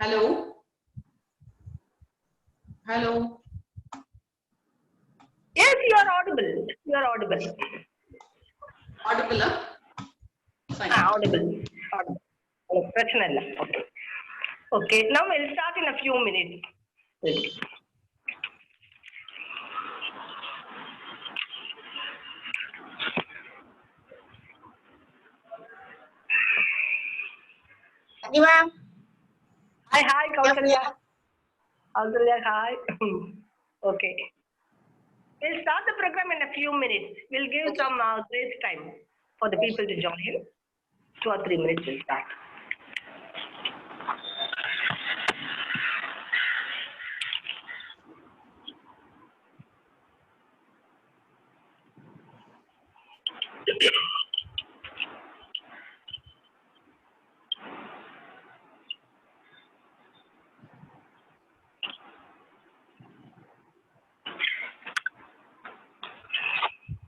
Hello? Hello? Yes, you are audible. You are audible. Audible, huh? Fine. Audible. Audible. Okay. Okay. Now we'll start in a few minutes. Ma'am. Hi, Kausalya. Kausalya, hi. Okay. We'll start the program in a few minutes. We'll give some grace time for the people to join in. 2 or 3 minutes we'll start.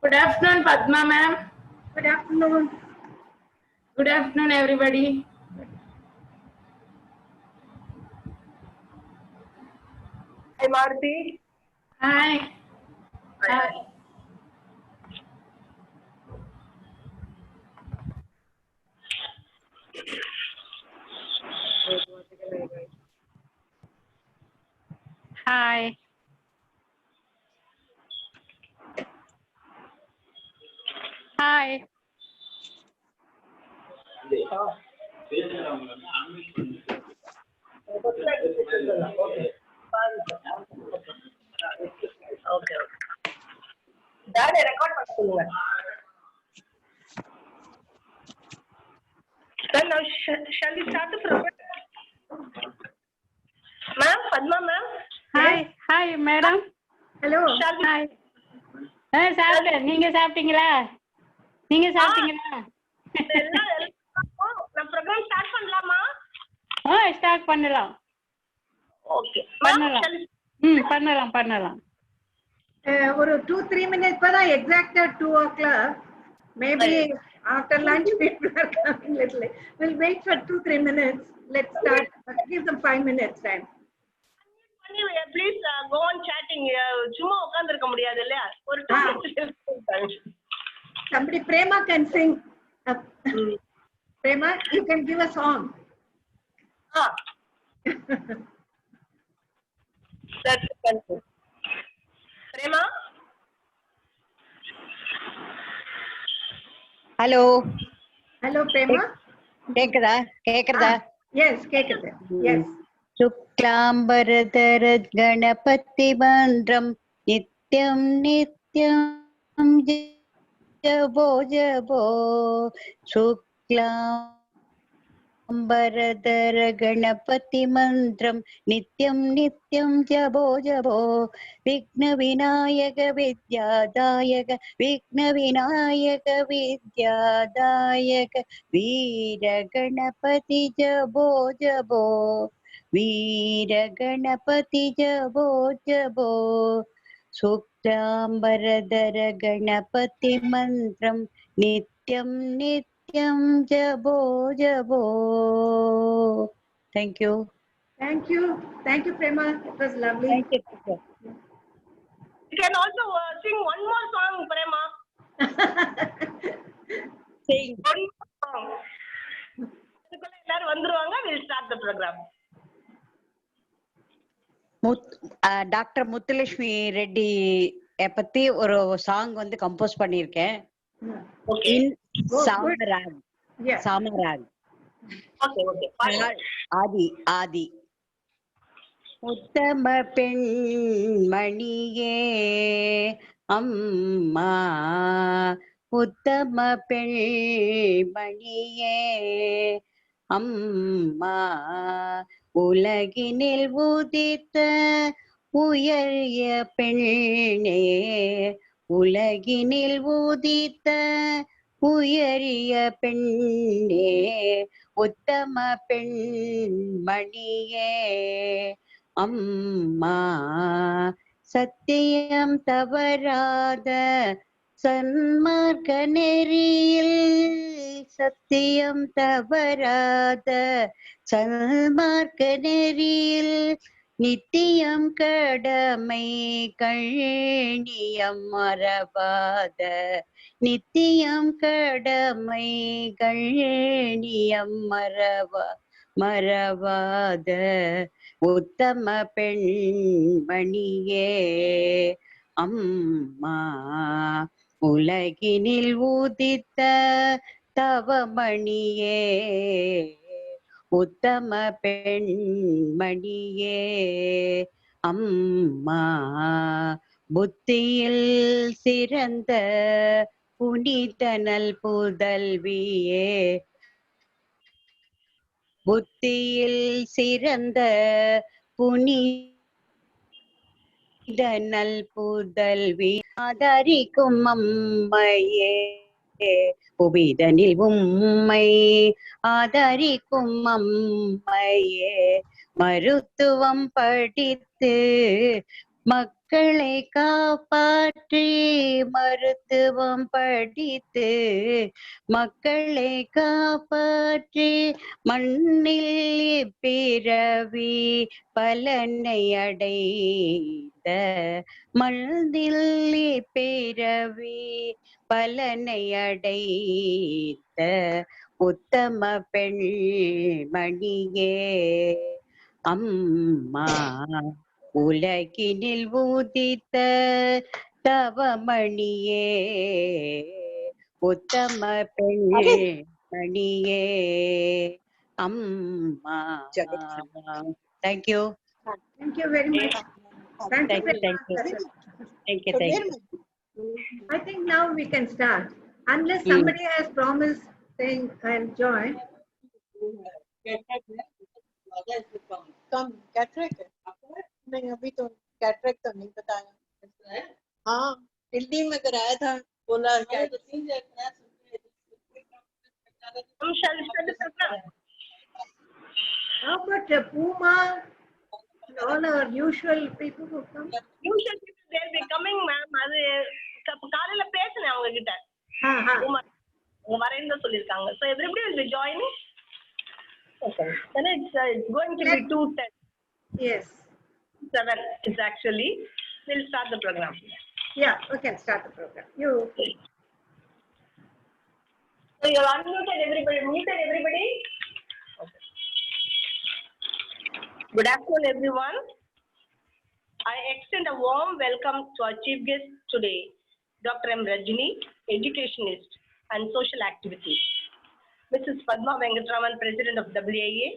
Good afternoon, Padma ma'am. Good afternoon. Good afternoon, everybody. Hi, Maruti. Hi. Hi. Hi. Hi. Okay. Dad, record பண்ணுங்க. Then now shall we start the program? Ma'am, Padma ma'am. Hi. Hi, madam. Hello. Shall we? Hi. சாப்பிட்டேன். நீங்க சாப்பிட்டீங்களா? நீங்க சாப்பிட்டீங்களா? நம்ம program start பண்ணலாமா? Start பண்ணலாம். Okay. பண்ணலாம். பண்ணலாம். ஒரு 2-3 minutes இப்பதான் exact 2 o'clock. Maybe after lunch people are coming little late. We'll wait for 2-3 minutes. Let's start. Give them 5 minutes time. Please go on chatting. சும்மா உட்கார்ந்து இருக்க முடியாது இல்லையா? ஒரு 2 minutes. Somebody, Prema can sing. Prema, you can give a song. That's it. Prema? Hello Hello, Prema. கேக்குறதா Yes, கேக்குது. Yes. சுக்லாம்பரதர Ganapathi மந்திரம் நித்யம் நித்யம் ஜபோ ஜபோ சுக்லாம்பரதர கணபதி மந்திரம் நித்யம் நித்யம் ஜபோ ஜபோ விக்ன விநாயக வித்யாதாயக விக்ன விநாயக வித்யாதாயக வீர கணபதி ஜபோ ஜபோ வீர கணபதி ஜபோ ஜபோ சுக்லாம்பரதர கணபதி மந்திரம் நித்யம் நித்யம் ஜபோ ஜபோ. Thank you. Thank you. Thank you, Prema. It was lovely. Thank you. You can also sing one more song, Prema. Sing. One more song. அதுக்குள்ள எல்லாரும் வந்துருவாங்க. We'll start the program. Doctor Muthulakshmi Reddy பத்தி ஒரு சாங் வந்து கம்போஸ் பண்ணியிருக்கேன். Okay. சாமராக். Yeah. சாமராக். Okay. ஆதி உத்தம பெண்மணியே அம்மா உத்தம பெண்மணியே அம்மா உலகினில் உதித்த உயரிய பெண்ணே உலகினில் உதித்த உயரிய பெண்ணே உத்தம பெண்மணியே அம்மா சத்தியம் தவறாத சன்மார்க்க நெறியில் சத்தியம் தவறாத சன்மார்க்க நெறியில் நித்தியம் கடமை கண்ணியம் மறவாத நித்தியம் கடமை கண்ணியம் மறவாத உத்தம பெண்மணியே அம்மா உலகினில் உதித்த தவமணியே உத்தம பெண்மணியே அம்மா புத்தியில் சிறந்த புனிதனல் புதல்வியே புத்தியில் சிறந்த புனிதனல் புதல்வி ஆதரிக்கும் அம்மையே புவிதனில் உம்மை ஆதரிக்கும் அம்மையே மருத்துவம் படித்து மக்களை காப்பாற்றி மருத்துவம் படித்து மக்களை காப்பாற்றி மண்ணில் பிறவி பலனை அடைந்த மண்ணில் பிறவி பலனை அடைந்த உத்தம பெண்மணியே அம்மா உலகினில் உதித்த தவமணியே உத்தம பெண்மணியே அம்மா. Thank you. Thank you very much. Thank you very much. Thank you. I think now we can start. Unless somebody has promised saying I'll join. Come cataract है नहीं अभी तो कैटरेक्ट तो नहीं बताया हाँ दिल्ली में कराया था बोला How about Puma and all our usual people who come? Usual people they'll be coming, ma'am. அது காலையில பேசினேன் அவங்க கிட்ட அவங்க வரேன்னு சொல்லிருக்காங்க. So everybody will be joining. Okay. Then it's going to be 2:10. Yes. 7 is actually. We'll start the program. Yeah, we can start the program. You. So you're unmuted, everybody. Muted, everybody. Okay. Good afternoon, everyone. I extend a warm welcome to our chief guest today, Dr. M. Rajini, educationist and social activist. Mrs. Padma Venkatraman, President of WIA,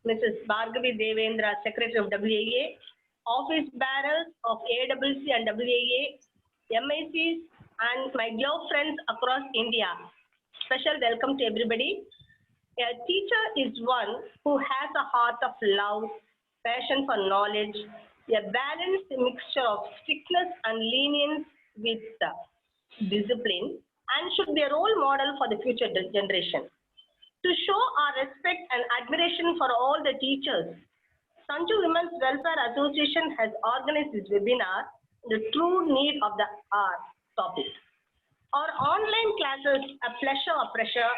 Mrs. Bhargavi Devendra, Secretary of WIA, office bearers of AWC and WIA, MICs, and my dear friends across India. Special welcome to everybody. A teacher is one who has a heart of love, passion for knowledge, a balanced mixture of strictness and lenience with discipline, and should be a role model for the future generation. To show our respect and admiration for all the teachers, Sanju Women's Welfare Association has organized this webinar, The True Need of the Hour topic. Our online classes, a pleasure or pressure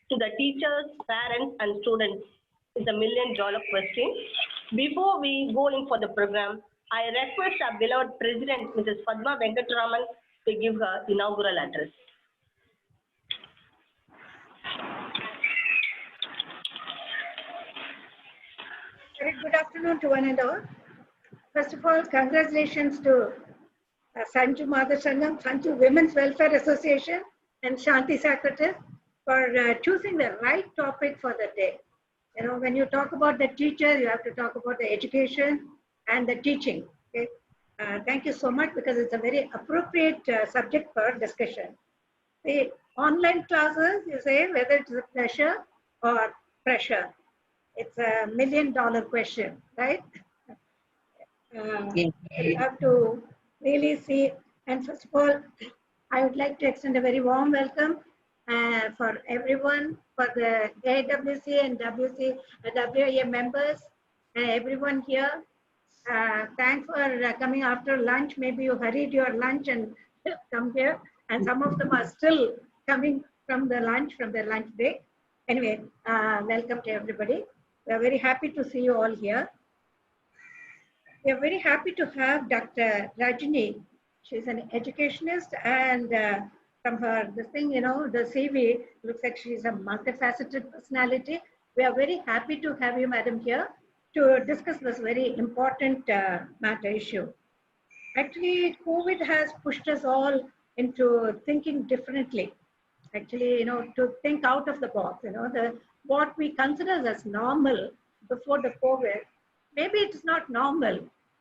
to the teachers, parents, and students is a $1 million question. Before we go in for the program, I request our beloved President, Mrs. Padma Venkatraman, to give her inaugural address. Very good afternoon to one and all. First of all, congratulations to Sanju Mother Sangam, Sanju Women's Welfare Association, and Shanti Secretary for choosing the right topic for the day. You know, when you talk about the teacher, you have to talk about the education and the teaching. Okay? Thank you so much because it's a very appropriate subject for discussion. The online classes, you say whether it's a pleasure or pressure. It's a $1 million question, right? You have to really see. And first of all, I would like to extend a very warm welcome for everyone, for the AWC and WIA members, and everyone here. Thanks for coming after lunch. Maybe you hurried your lunch and come here. and some of them are still coming from their lunch break. Anyway, welcome to everybody. We are very happy to see you all here. We are very happy to have Dr. Rajini. She's an educationist, and from her, the CV looks like she's a multifaceted personality. We are very happy to have you, madam, here to discuss this very important matter issue. Actually, COVID has pushed us all into thinking differently. Actually, to think out of the box, what we consider as normal before the COVID, maybe it's not normal.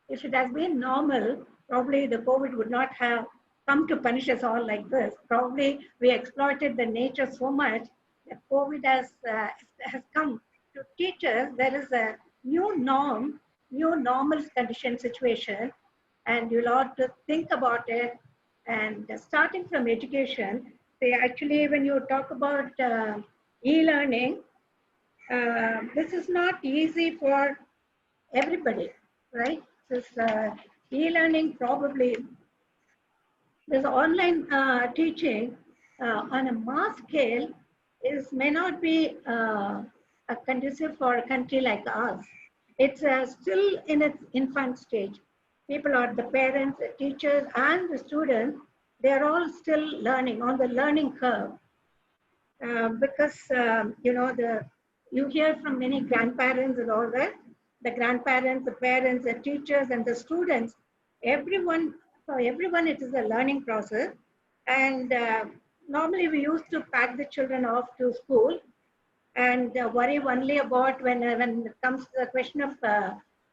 If it has been normal, probably the COVID would not have come to punish us all like this. Probably we exploited the nature so much that COVID has come to teach us there is a new norm, new normal condition situation, and you'll have to think about it. And starting from education, actually, when you talk about e-learning, this is not easy for everybody, right? This e-learning probably, this online teaching on a mass scale may not be conducive for a country like ours. It's still in its infant stage. People are the parents, the teachers, and the students. They're all still learning on the learning curve because you hear from many grandparents and all that. The grandparents, the parents, the teachers, and the students. For everyone, it is a learning process. And normally, we used to pack the children off to school and worry only about when it comes to the question of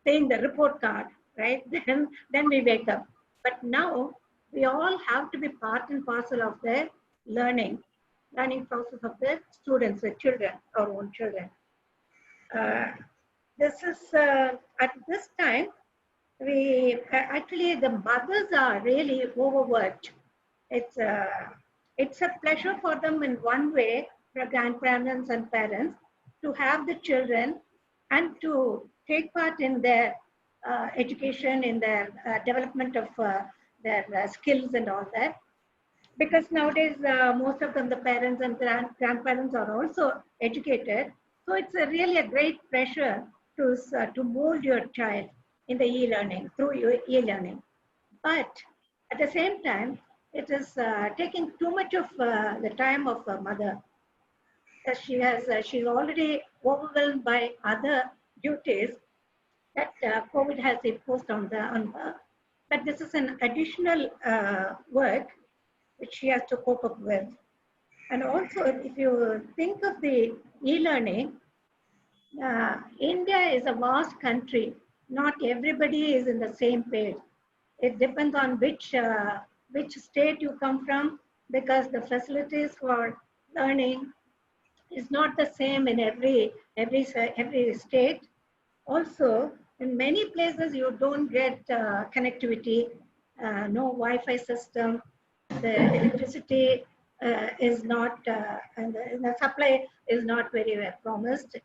saying the report card, right? Then we wake up. But now we all have to be part and parcel of the learning process of the students, the children, our own children. This is at this time actually the mothers are really overworked. It's a pleasure for them in one way, for grandparents and parents, to have the children and to take part in their education, in their development of their skills and all that. Because nowadays, most of them, the parents and grandparents are also educated. So it's really a great pressure to mold your child in the e-learning, through your e-learning. But at the same time, it is taking too much of the time of a mother. She's already overwhelmed by other duties that COVID has imposed on her. But this is an additional work which she has to cope up with. And also, if you think of the e-learning, India is a vast country. Not everybody is in the same page. It depends on which state you come from, because the facilities for learning is not the same in every state. Also, in many places you don't get connectivity, no Wi-Fi system, the electricity is not, and the supply is not very well promised.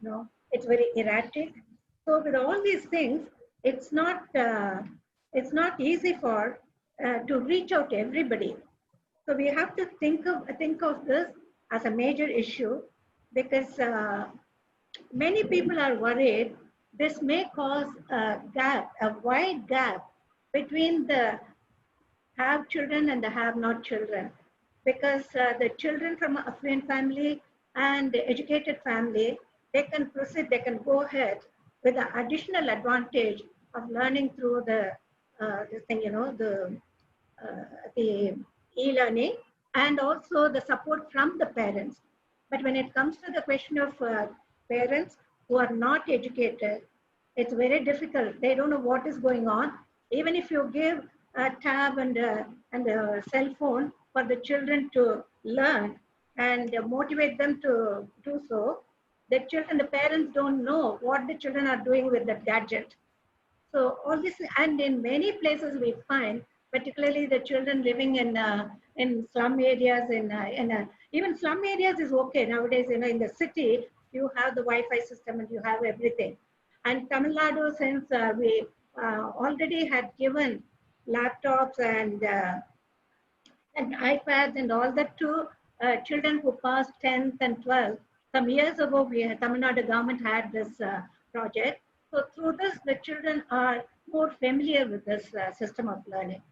It's very erratic. So with all these things, it's not easy for to reach out to everybody. So we have to think of this as a major issue, because many people are worried this may cause a wide gap between the have children and the have not children, because the children from an affluent family and the educated family, they can proceed, they can go ahead with the additional advantage of learning through the e-learning, and also the support from the parents. But when it comes to the question of parents who are not educated, it's very difficult. They don't know what is going on. Even if you give a tab and a cell phone for the children to learn and motivate them to do so, the parents don't know what the children are doing with that gadget. So all this, and in many places we find, particularly the children living in slum areas, even slum areas is okay nowadays. In the city you have the Wi-Fi system and you have everything. And Tamil Nadu, since we and iPads and all that to children who passed 10th and 12th. Some years ago, Tamil Nadu government had this project. So through this, the children are more familiar with this system of learning.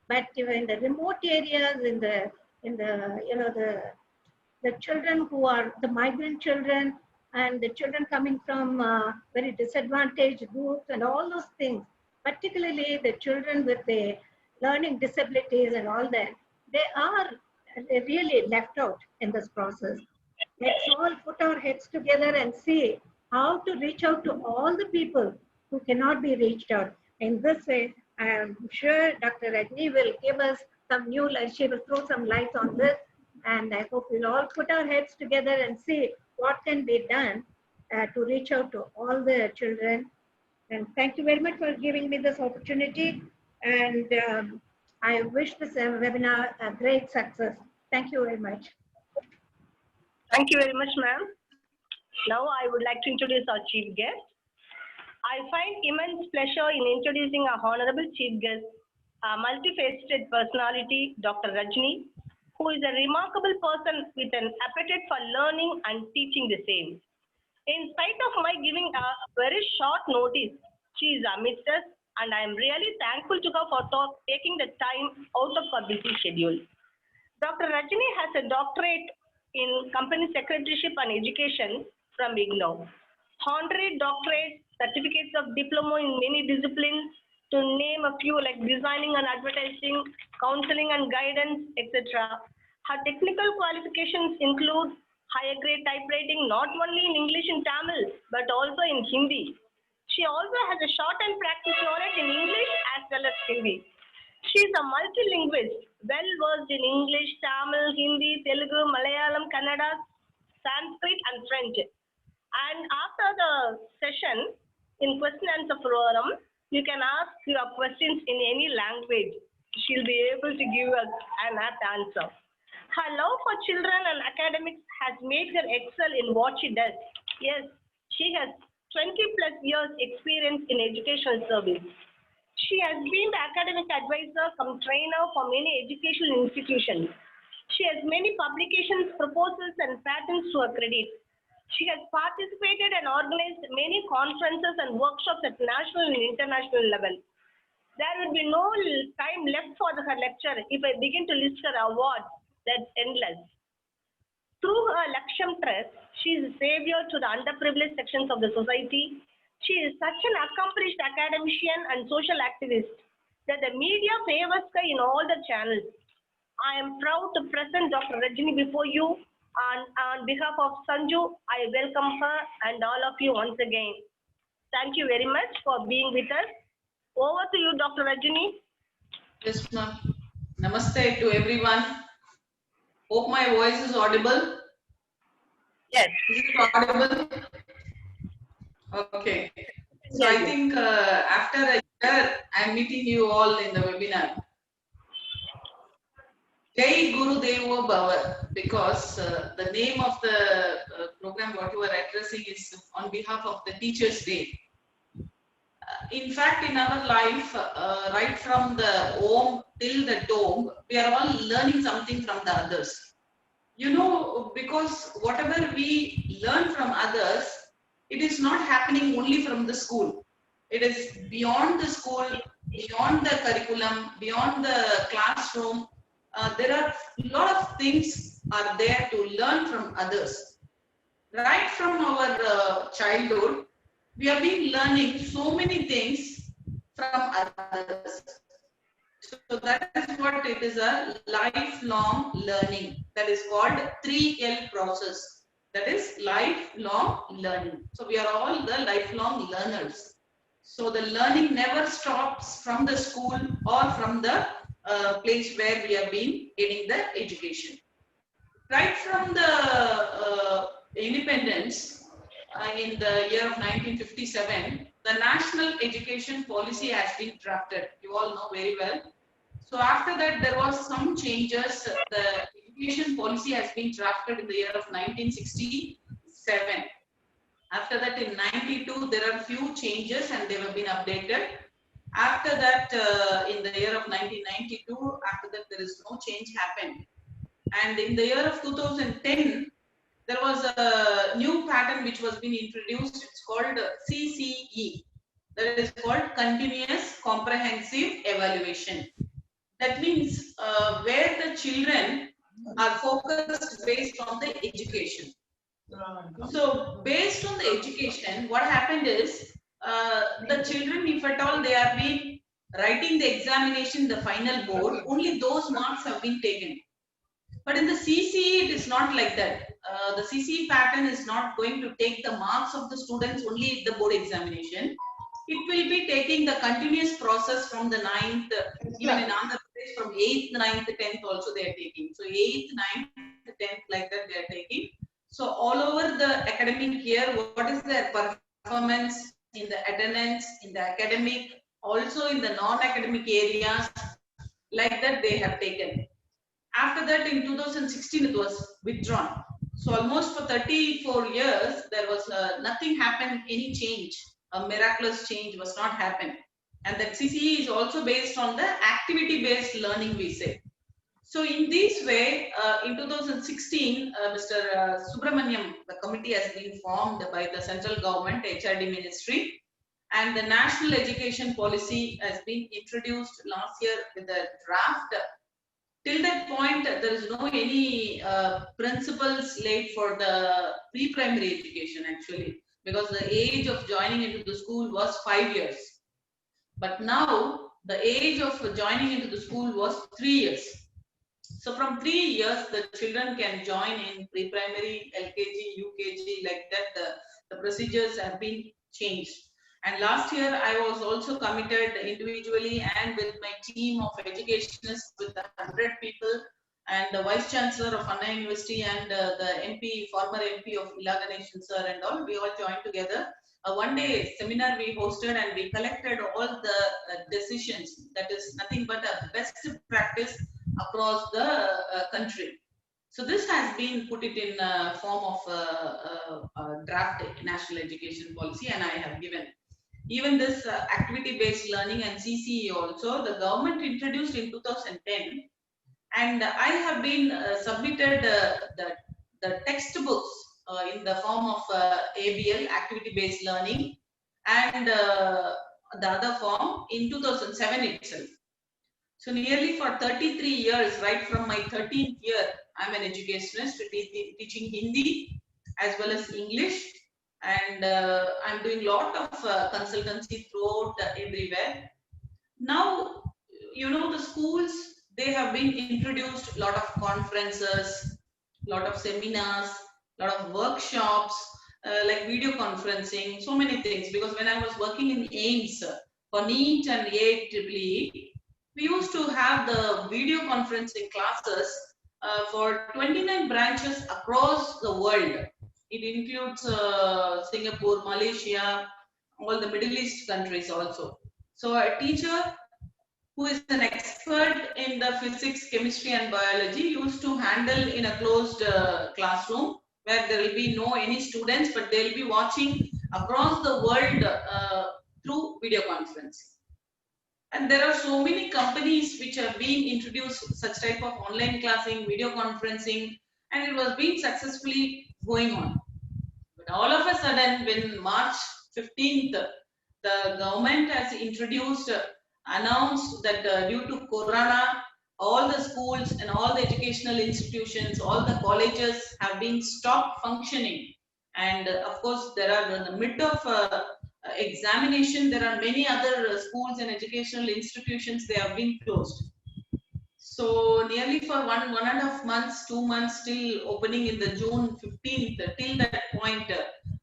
But even in the remote areas, in the the children who are the migrant children and the children coming from very disadvantaged groups and all those things, particularly the children with the learning disabilities and all that, they are really left out in this process. Let's all put our heads together and see how to reach out to all the people who cannot be reached out. In this way, I am sure Dr. Rajni will give us some new light. She will throw some light on this. And I hope we'll all put our heads together and see what can be done to reach out to all the children. And thank you very much for giving me this opportunity. And I wish this webinar a great success. Thank you very much. Thank you very much, ma'am. Now I would like to introduce our chief guest. I find immense pleasure in introducing our honorable chief guest, a multifaceted personality, Dr. Rajni, who is a remarkable person with an appetite for learning and teaching the same. In spite of my giving a very short notice, she is amidst us, and I am really thankful to her for taking the time out of her busy schedule. Dr. Rajni has a doctorate in Company Secretaryship and Education from IGNOU, honorary doctorate, certificates of diploma in many disciplines, to name a few like designing and advertising, counseling and guidance, etc. Her technical qualifications include higher grade typewriting not only in English and Tamil but also in Hindi. She also has a short and practice knowledge in English as well as Hindi. She is a multilingualist, well versed in English, Tamil, Hindi, Telugu, Malayalam, Kannada, Sanskrit and French. And after the session in question and answer forum, you can ask your questions in any language. She'll be able to give us an apt answer. Her love for children and academics has made her excel in what she does. Yes, she has 20+ years experience in educational service. She has been the academic advisor cum trainer for many educational institutions. She has many publications, proposals and patents to her credit. She has participated and organized many conferences and workshops at national and international level. There will be no time left for her lecture if I begin to list her awards. That's endless. Through her Laksham Trust, she is a savior to the underprivileged sections of the society. She is such an accomplished academician and social activist that the media favors her in all the channels. I am proud to present Dr. Rajni before you, and on behalf of Sanju, I welcome her and all of you once again. Thank you very much for being with us. Over to you, Dr. Rajni. Yes, ma'am. Namaste to everyone. Hope my voice is audible. Yes. Is it audible? Okay. So I think after a year, I'm meeting you all in the webinar. Jai Guru Devo Bhava, because the name of the program what you are addressing is on behalf of the Teachers' Day. In fact, in our life, right from the home till the tomb, we are all learning something from the others. You know, because whatever we learn from others, it is not happening only from the school. It is beyond the school, beyond the curriculum, beyond the classroom. There are a lot of things are there to learn from others. Right from our childhood, we have been learning so many things from others. So that is what it is, a lifelong learning. That is called 3L process. That is lifelong learning. So we are all the lifelong learners. So the learning never stops from the school or from the place where we have been getting the education. Right from the independence in the year of 1957, the National Education Policy has been drafted. You all know very well. So after that, there was some changes. The education policy has been drafted in the year of 1967. After that, in 92, there are few changes and they have been updated. After that, in the year of 1992, after that there is no change happened. And in the year of 2010, there was a new pattern which was being introduced. It's called CCE. That is called Continuous Comprehensive Evaluation. That means where the children are focused based on the education. So based on the education, what happened is the children, if at all they have been writing the examination, the final board, only those marks have been taken. But in the CCE, it is not like that. The CCE pattern is not going to take the marks of the students only at the board examination. It will be taking the continuous process from the 9th, even in Andhra Pradesh, from 8th, 9th, 10th also they are taking. So 8th, 9th, 10th, like that they are taking. So all over the academic year, what is their performance in the attendance, in the academic, also in the non-academic areas, like that they have taken. After that, in 2016, it was withdrawn. So almost for 34 years, there was nothing happened, any change, a miraculous change was not happened. And that CCE is also based on the activity-based learning, we say. So in this way, in 2016, Mr. Subramaniam, the committee has been formed by the central government, HRD ministry, and the national education policy has been introduced last year with the draft. Till that point, there is no any principles laid for the pre-primary education actually, because the age of joining into the school was 5 years. But now the age of joining into the school was 3 years. So from 3 years, the children can join in pre-primary, LKG, UKG, like that. The procedures have been changed. And last year, I was also committed individually and with my team of educationists with 100 people and the Vice Chancellor of Anna University and the MP, former MP of Ila Ganeshan sir and all, we all joined together. One day seminar we hosted and we collected all the decisions. That is nothing but a best practice across the country. So this has been put it in form of a draft national education policy, and I have given. Even this activity-based learning and CCE also, the government introduced in 2010, and I have been submitted the textbooks in the form of ABL, activity-based learning, and the other form in 2007 itself. So nearly for 33 years, right from my 13th year, I'm an educationist teaching Hindi as well as English. And I'm doing a lot of consultancy throughout everywhere. Now, you know, the schools, they have been introduced a lot of conferences, a lot of seminars, a lot of workshops, like video conferencing, so many things. Because when I was working in AIMS for NEET and AIEEE, we used to have the video conferencing classes for 29 branches across the world. It includes Singapore, Malaysia, all the Middle East countries also. So a teacher who is an expert in the physics, chemistry and biology used to handle in a closed classroom where there will be no any students, but they will be watching across the world through video conferencing. And there are so many companies which have been introduced such type of online classing, video conferencing, and it was being successfully going on. But all of a sudden, when March 15th, the government has introduced, announced that due to Corona, all the schools and all the educational institutions, all the colleges have been stopped functioning. And of course, there are in the mid of examination, there are many other schools and educational institutions, they have been closed. So nearly for 1.5 months, 2 months, till opening in the June 15th, till that point,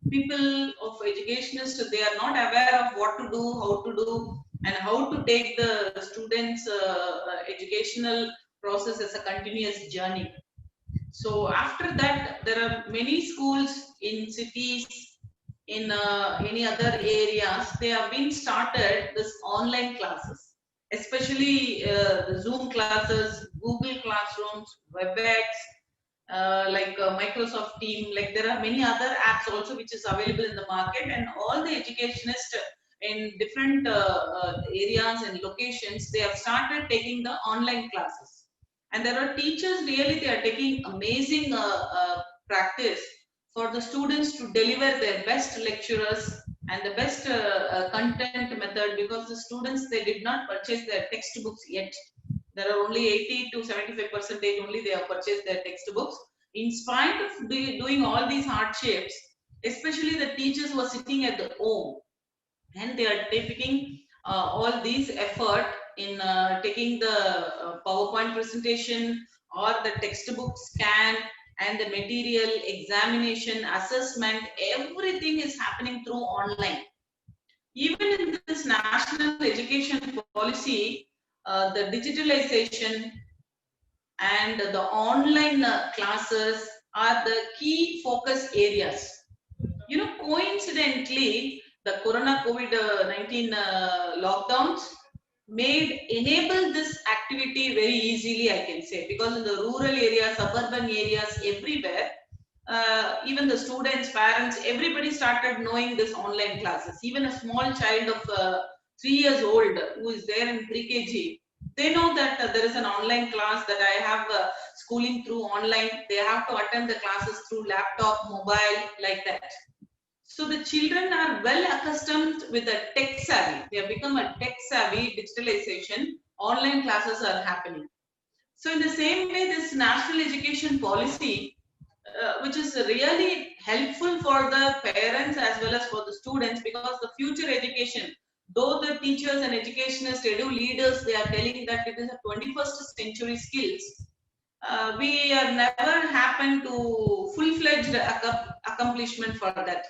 people of educationists, they are not aware of what to do, how to do, and how to take the students' educational process as a continuous journey. So after that, there are many schools in cities, in any other areas, they have been started this online classes, especially the Zoom classes, Google Classrooms, WebEx, like Microsoft Team, like there are many other apps also which is available in the market, and all the educationists, in different areas and locations, they have started taking the online classes. And there are teachers really, they are taking amazing practice for the students to deliver their best lecturers and the best content method, because the students, they did not purchase their textbooks yet. There are only 80 to 75% only they have purchased their textbooks. In spite of doing all these hardships, especially the teachers who are sitting at the home, and they are taking all these effort in taking the PowerPoint presentation or the textbook scan and the material examination, assessment, everything is happening through online. Even in this national education policy, the digitalization and the online classes are the key focus areas. You know, coincidentally, the Corona COVID-19 lockdowns enable this activity very easily, I can say, because in the rural areas, suburban areas, everywhere, even the students, parents, everybody started knowing this online classes. Even a small child of 3 years old who is there in pre-KG, they know that there is an online class, that I have schooling through online. They have to attend the classes through laptop, mobile, like that. So the children are well accustomed with the tech savvy. They have become a tech savvy digitalization. Online classes are happening. So in the same way, this national education policy, which is really helpful for the parents as well as for the students, because the future education, though the teachers and educationists, edu leaders, they are telling that it is a 21st century skills, we are never happened to full-fledged accomplishment for that.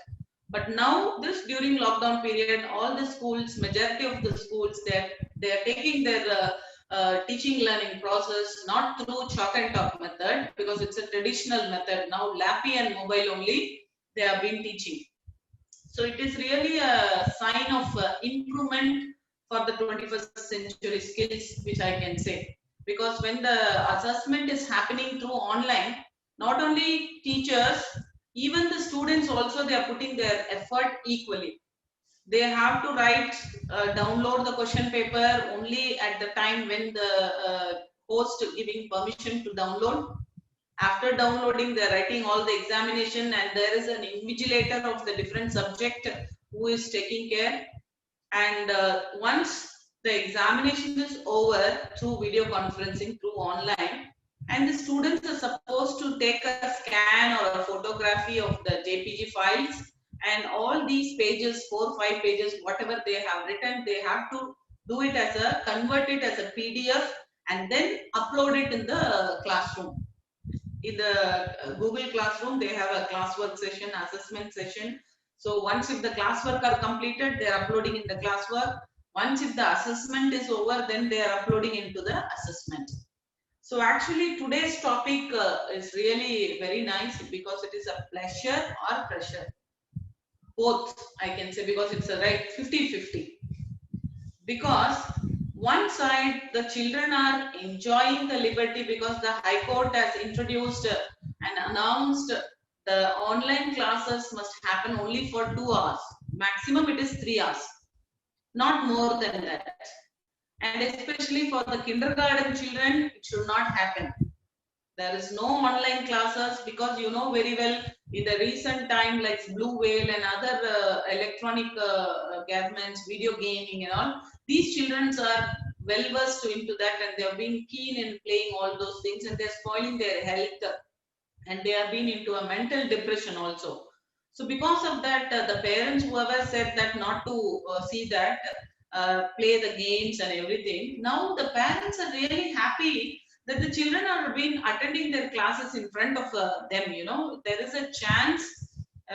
But now, this during lockdown period, all the schools, majority of the schools, they are taking their teaching learning process not through chalk and talk method, because it's a traditional method. Now, LAPI and mobile only they have been teaching. So it is really a sign of improvement for the 21st century skills, which I can say. Because when the assessment is happening through online, not only teachers, even the students also, they are putting their effort equally. They have to write, download the question paper only at the time when the host giving permission to download. After downloading, they're writing all the examination, and there is an invigilator of the different subject who is taking care. And once the examination is over through video conferencing, through online, and the students are supposed to take a scan or a photography of the JPG files, and all these pages, 4 or 5 pages, whatever they have written, they have to do it as a, convert it as a PDF and then upload it in the classroom. In the Google Classroom, they have a classwork session, assessment session. So once if the classwork are completed, they are uploading in the classwork. Once if the assessment is over, then they are uploading into the assessment. So actually today's topic is really very nice, because it is a pleasure or pressure. Both, I can say, because it's a right 50-50. Because one side, the children are enjoying the liberty, because the High Court has introduced and announced the online classes must happen only for 2 hours. Maximum it is 3 hours, not more than that. And especially for the kindergarten children, it should not happen. There is no online classes, because you know very well, in the recent time, like Blue Whale and other electronic gadgets, video gaming and all, these children are well versed into that, and they have been keen in playing all those things, and they're spoiling their health, and they have been into a mental depression also. So because of that, the parents, whoever said that not to see that, play the games and everything, now the parents are really happy that the children are been attending their classes in front of them. You know, there is a chance,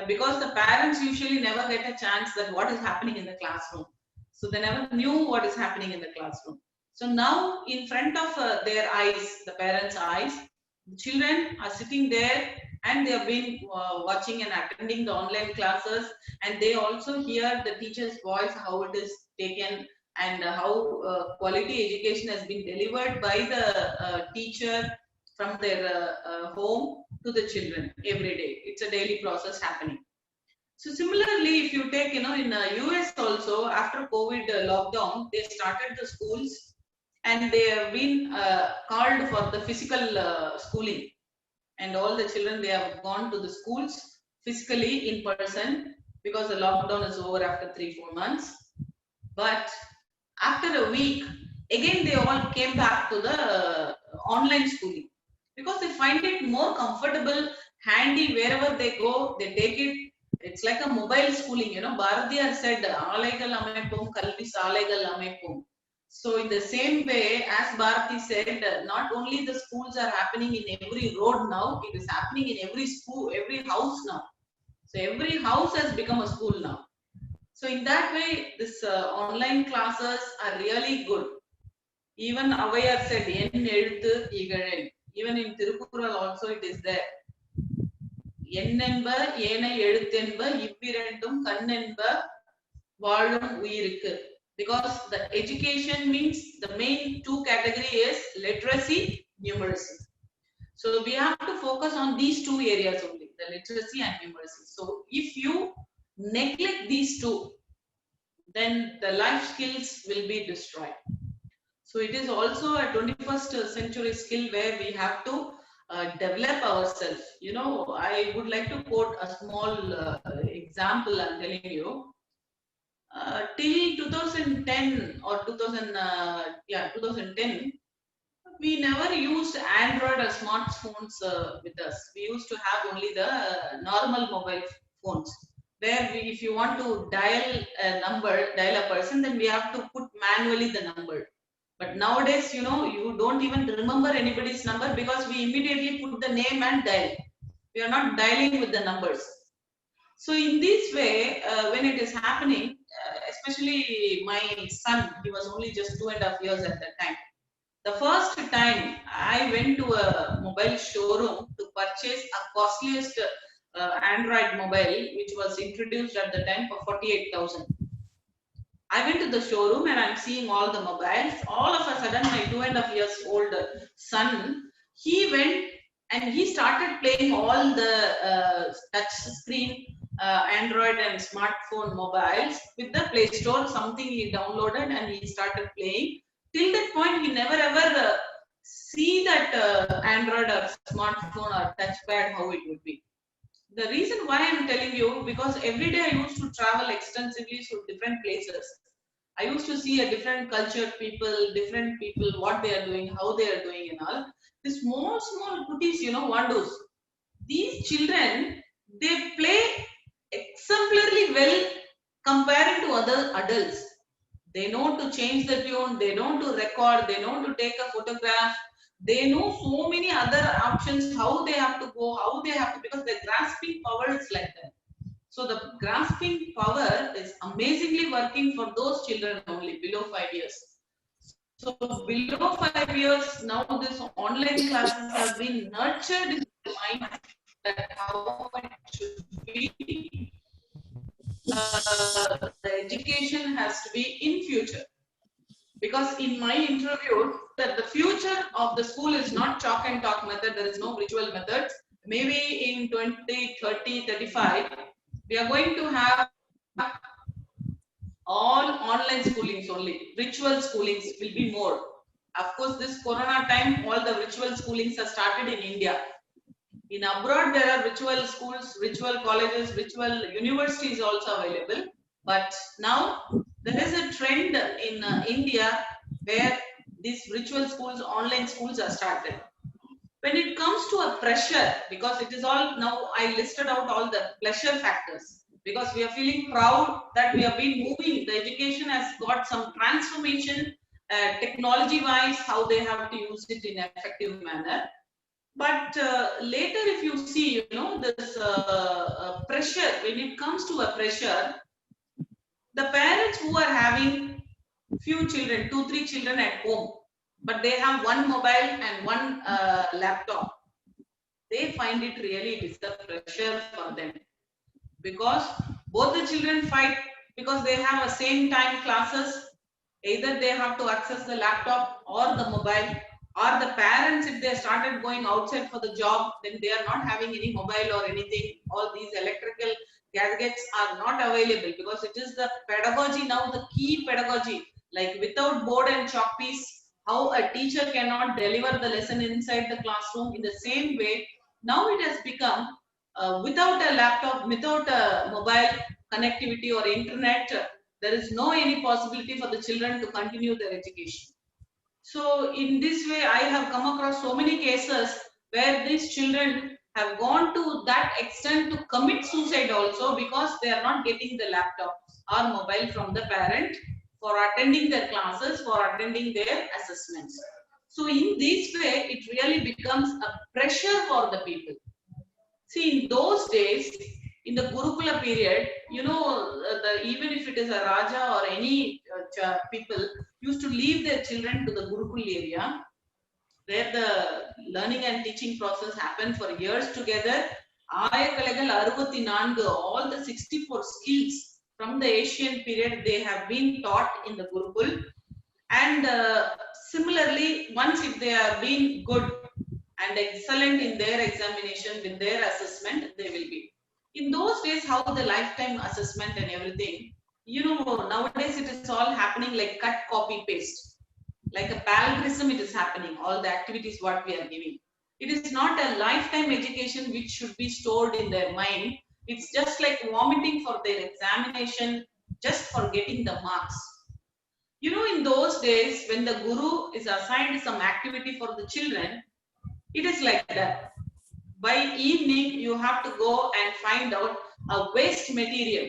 because the parents usually never get a chance that what is happening in the classroom. So they never knew what is happening in the classroom. So now in front of their eyes, the parents' eyes, the children are sitting there, and they have been watching and attending the online classes, and they also hear the teacher's voice, how it is taken, and how quality education has been delivered by the teacher from their home to the children every day. It's a daily process happening. So similarly, if you take, in US also, after COVID lockdown, they started the schools and they have been called for the physical schooling. And all the children, they have gone to the schools physically in person because the lockdown is over after 3-4 months. But after a week, again they all came back to the online schooling because they find it more comfortable, handy, wherever they go, they take it. It's like a mobile schooling, Bharatiyar said, "Alaigal amaipum, kalvi salaigal amaipum." So in the same way, as Bharati said, not only the schools are happening in every road now, it is happening in every school, every house now. So every house has become a school now. So in that way, this online classes are really good. Even Avayar said, "En எழுத்து இகழேன்." Even in Tirukural also it is there. எண்ணென்ப ஏனை எழுத்தென்ப இவ்விரண்டும் கண்ணென்ப வாழும் உயிருக்கு. Because the education means the main two category is literacy, numeracy. So we have to focus on these two areas only, the literacy and numeracy. So if you neglect these two, then the life skills will be destroyed. So it is also a 21st century skill where we have to develop ourselves. I would like to quote a small example. I'm telling you. Till 2010 or 2010, we never used Android or smartphones with us. We used to have only the normal mobile phones, where if you want to dial a person, then we have to put manually the number. But nowadays, you don't even remember anybody's number because we immediately put the name and dial. We are not dialing with the numbers. So in this way, when it is happening, especially my son, he was only just 2.5 years at that time. The first time I went to a mobile showroom to purchase a costliest Android mobile, which was introduced at the time for 48,000. I went to the showroom and I'm seeing all the mobiles. All of a sudden, my 2.5 years old son, he went and he started playing all the touch screen Android and smartphone mobiles with the Play Store. Something he downloaded and he started playing. Till that point, he never ever see that Android or smartphone or touchpad, how it would be. The reason why I'm telling you, because every day I used to travel extensively to different places. I used to see a different cultured people, what they are doing, how they are doing and all. The small goodies, wonders. These children, they play exemplarily well compared to other adults. They know to change the tune, they know to record, they know to take a photograph. They know so many other options, how they have to go, because their grasping power is like that. So the grasping power is amazingly working for those children only below 5 years. So below 5 years, now this online classes have been nurtured in the mind that how it should be. The education has to be in future. Because in my interview, that the future of the school is not chalk and talk method, there is no ritual method. Maybe in 20, 30, 35, we are going to have all online schoolings only. Ritual schoolings will be more. Of course, this Corona time, all the ritual schoolings have started in India. In abroad, there are ritual schools, ritual colleges, ritual universities also available. But now, there is a trend in India where these ritual schools, online schools are started. When it comes to a pressure, because it is all now, I listed out all the pleasure factors, because we are feeling proud that we have been moving. The education has got some transformation, technology wise, how they have to use it in an effective manner. But later, if you see, this pressure, when it comes to a pressure, the parents who are having few children, 2-3 children at home, but they have one mobile and one laptop, they find it really, it is a pressure for them. Because both the children fight because they have a same time classes. Either they have to access the laptop or the mobile, or the parents, if they started going outside for the job, then they are not having any mobile or anything. All these electrical gadgets are not available, because it is the pedagogy now, the key pedagogy, like without board and chalk piece, how a teacher cannot deliver the lesson inside the classroom. In the same way, now it has become without a laptop, without a mobile connectivity or internet, there is no any possibility for the children to continue their education. So in this way, I have come across so many cases where these children have gone to that extent to commit suicide also, because they are not getting the laptop or mobile from the parent for attending their classes, for attending their assessments. So in this way, it really becomes a pressure for the people. See, in those days, in the Gurukula period, you know, even if it is a Raja or any people used to leave their children to the Gurukul area, where the learning and teaching process happened for years together. Ayakalagal 64, all the 64 skills from the Asian period, they have been taught in the Gurukul. And similarly, once if they are being good and excellent in their examination, with their assessment, they will be. In those days, how the lifetime assessment and everything, you know, nowadays it is all happening like cut, copy, paste. Like a plagiarism, it is happening, all the activities what we are giving. It is not a lifetime education which should be stored in their mind. It's just like vomiting for their examination, just for getting the marks. You know, in those days, when the guru is assigned some activity for the children, it is like that. By evening, you have to go and find out a waste material.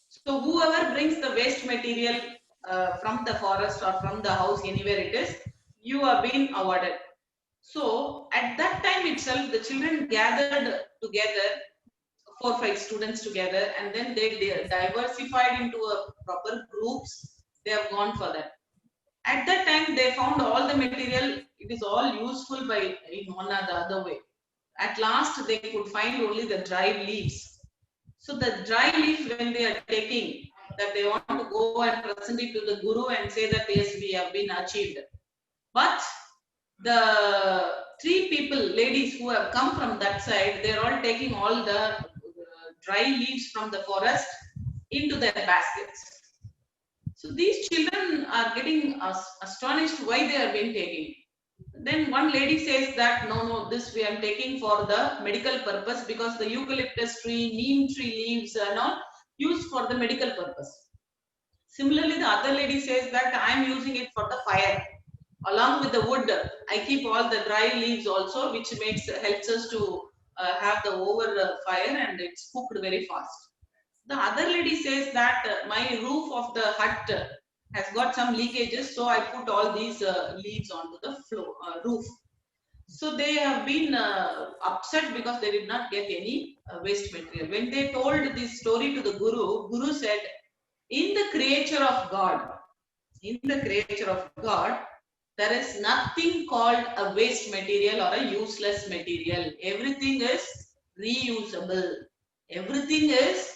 So whoever brings the waste material from the forest or from the house, anywhere it is, you are being awarded. So at that time itself, the children gathered together, 4 or 5 students together, and then they diversified into a proper groups. They have gone for that. At that time, they found all the material, it is all useful by in one or the other way. At last, they could find only the dry leaves. So the dry leaf, when they are taking, that they want to go and present it to the guru and say that yes, we have been achieved. But the 3 people, ladies who have come from that side, they are all taking all the dry leaves from the forest into their baskets. So these children are getting astonished why they are being taken. Then one lady says that no, this we are taking for the medical purpose, because the eucalyptus tree, neem tree leaves are not used for the medical purpose. Similarly, the other lady says that I am using it for the fire. Along with the wood, I keep all the dry leaves also, which helps us to have the over fire, and it's cooked very fast. The other lady says that my roof of the hut has got some leakages, so I put all these leaves onto the floor, roof. So they have been upset because they did not get any waste material. When they told this story to the Guru said, in the creature of God, there is nothing called a waste material or a useless material. Everything is reusable. Everything is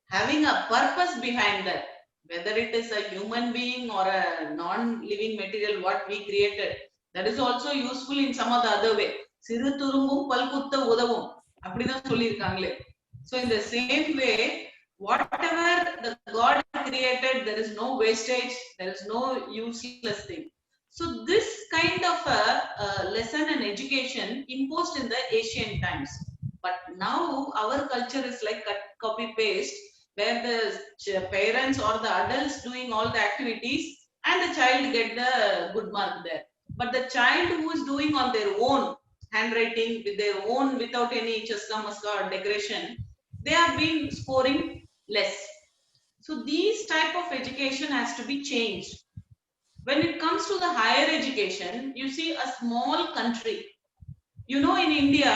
having a purpose behind that. Whether it is a human being or a non-living material, what we created, that is also useful in some other way. Siru turungum palkutta udavum. அப்படிதான் சொல்லியிருக்காங்களே. So in the same way, whatever the God created, there is no wastage, there is no useless thing. So this kind of a lesson and education imposed in the Asian times. But now our culture is like cut, copy, paste, where the parents or the adults doing all the activities and the child get the good mark there. But the child who is doing on their own handwriting, with their own, without any chaska maska or decoration, they are being scoring less. So these type of education has to be changed. When it comes to the higher education, you see a small country. You know, in India,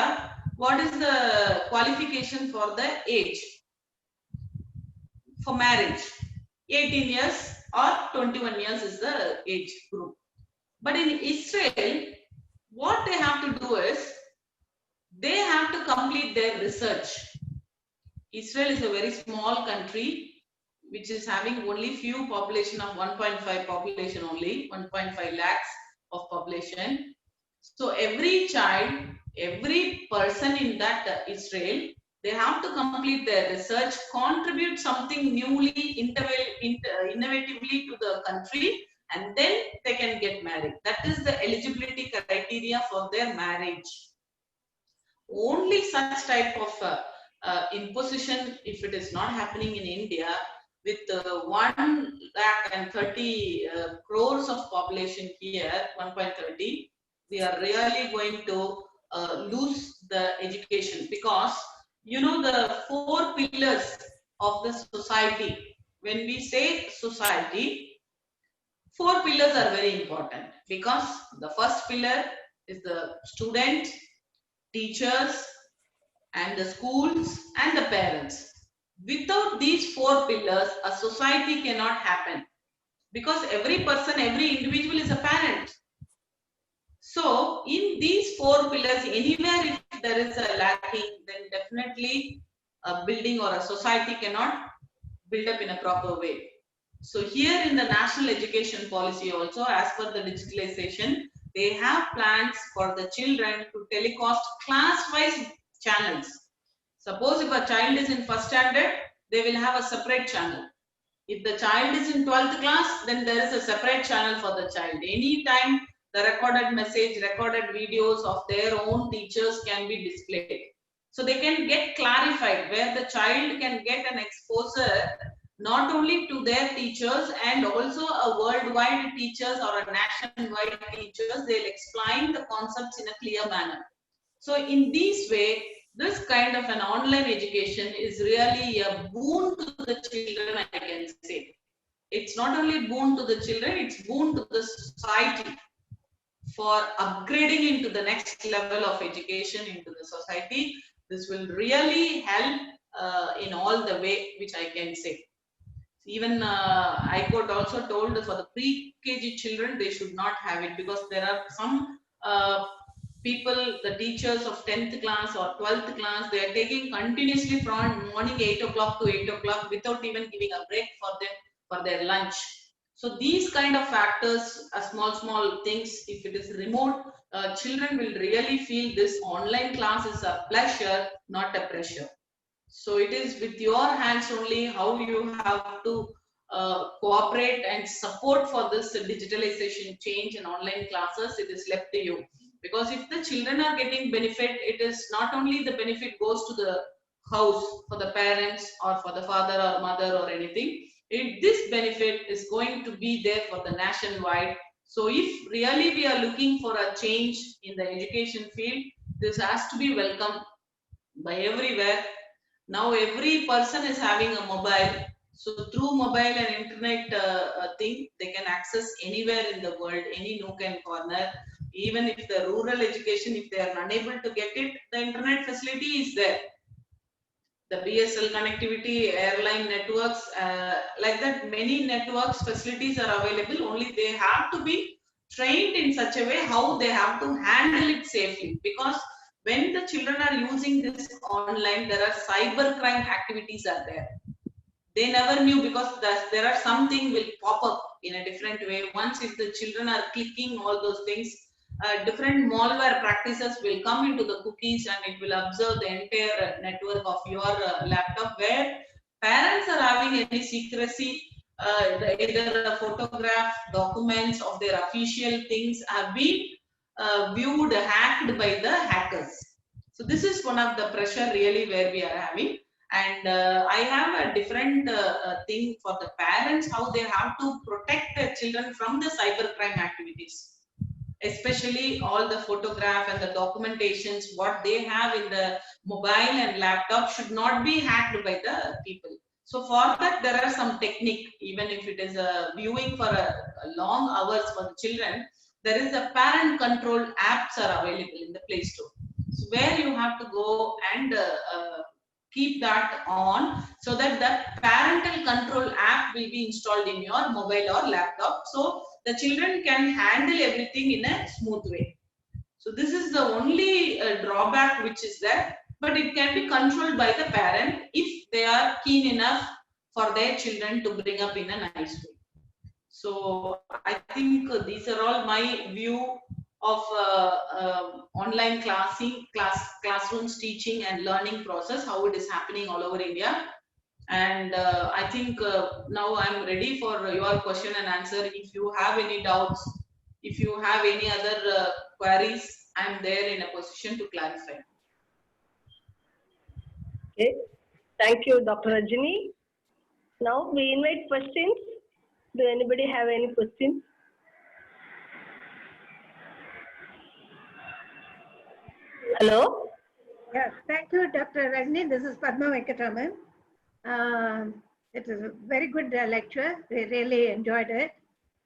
what is the qualification for the age for marriage? 18 years or 21 years is the age group. But in Israel, what they have to do is, they have to complete their research. Israel is a very small country, which is having only few population of 1.5 population only, 1.5 lakhs of population. So every child, every person in that Israel They have to complete their research, contribute something newly, innovatively to the country, and then they can get married. That is the eligibility criteria for their marriage. Only such type of imposition, if it is not happening in India, with 1,30,000 crores of population here, 1.30, we are really going to lose the education, because you know the 4 pillars of the society. When we say society, 4 pillars are very important, because the first pillar is the student, teachers, and the schools and the parents. Without these 4 pillars, a society cannot happen, because every person, every individual is a parent. So in these 4 pillars, anywhere if there is a lacking, then definitely a building or a society cannot build up in a proper way. So here in the national education policy also, as per the digitalization, they have plans for the children to telecast class-wise channels. Suppose if a child is in first standard, they will have a separate channel. If the child is in 12th class, then there is a separate channel for the child. Anytime the recorded message, recorded videos of their own teachers can be displayed. So they can get clarified, where the child can get an exposure not only to their teachers and also a worldwide teachers or a nationwide teachers. They'll explain the concepts in a clear manner. So in this way, this kind of an online education is really a boon to the children, I can say. It's not only boon to the children, it's boon to the society for upgrading into the next level of education into the society. This will really help in all the way which I can say. Even I could also told for the pre-KG children, they should not have it, because there are some people, the teachers of 10th class or 12th class, they are taking continuously from morning 8 o'clock to 8 o'clock without even giving a break for them for their lunch. So these kind of factors are small things. If it is remote, children will really feel this online class is a pleasure, not a pressure. So it is with your hands only how you have to cooperate and support for this digitalization change in online classes. It is left to you, because if the children are getting benefit, it is not only the benefit goes to the house for the parents or for the father or mother or anything. This benefit is going to be there for the nationwide. So if really we are looking for a change in the education field, this has to be welcomed by everywhere. Now every person is having a mobile. So through mobile and internet thing, they can access anywhere in the world, any nook and corner. Even if the rural education, if they are unable to get it, the internet facility is there. The BSL connectivity, airline networks, like that, many networks facilities are available. Only they have to be trained in such a way how they have to handle it safely. Because when the children are using this online, there are cyber crime activities are there. They never knew, because there are something will pop up in a different way. Once if the children are clicking all those things, different malware practices will come into the cookies, and it will observe the entire network of your laptop, where parents are having any secrecy, either a photograph, documents of their official things have been viewed, hacked by the hackers. So this is one of the pressure really where we are having. And I have a different thing for the parents, how they have to protect their children from the cybercrime activities, especially all the photograph and the documentations what they have in the mobile and laptop should not be hacked by the people. So for that, there are some technique. Even if it is a viewing for a long hours for the children, there is a parent control apps are available in the Play Store. So where you have to go and keep that on, so that the parental control app will be installed in your mobile or laptop. So the children can handle everything in a smooth way. So this is the only drawback which is there, but it can be controlled by the parent if they are keen enough for their children to bring up in a nice way. So I think these are all my view of online classrooms teaching and learning process, how it is happening all over India. And I think now I'm ready for your question and answer. If you have any doubts, if you have any other queries, I'm there in a position to clarify. Okay. Thank you, Dr. Rajini. Now we invite questions. Do anybody have any questions? Hello? Yes, thank you, Dr. Rajni. This is Padma Venkataraman. It is a very good lecture. We really enjoyed it.